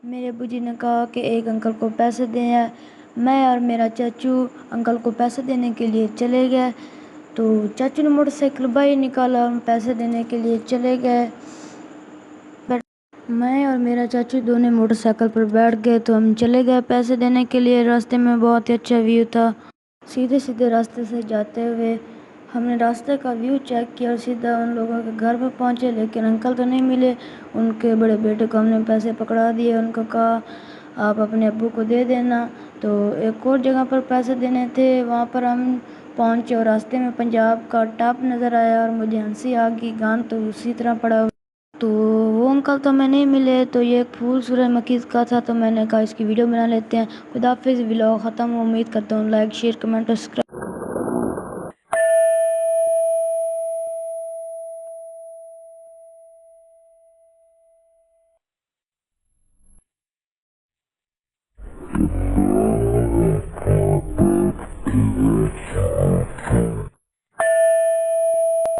मेरे अब्बू जी ने कहा कि एक अंकल को पैसे दें हैं। मैं और मेरा चाचू अंकल को पैसे देने के लिए चले गए। तो चाचू ने मोटरसाइकिल बाहर निकाला, हम पैसे देने के लिए चले गए। मैं और मेरा चाचू दोनों मोटरसाइकिल पर बैठ गए तो हम चले गए पैसे देने के लिए। रास्ते में बहुत ही अच्छा व्यू था। सीधे सीधे रास्ते से जाते हुए हमने रास्ते का व्यू चेक किया और सीधा उन लोगों के घर पर पहुंचे, लेकिन अंकल तो नहीं मिले। उनके बड़े बेटे को हमने पैसे पकड़ा दिए, उनको कहा आप अपने अब्बू को दे देना। तो एक और जगह पर पैसे देने थे, वहाँ पर हम पहुंचे और रास्ते में पंजाब का टॉप नज़र आया और मुझे हंसी आ गई। गान तो उसी तरह पड़ा। तो वो अंकल तो मैं नहीं मिले, तो ये एक फूल सूरजमुखी का था, तो मैंने कहा इसकी वीडियो बना लेते हैं। खुदाफिज़। व्लॉग ख़त्म। उम्मीद करता हूँ लाइक शेयर कमेंट और सब्सक्राइब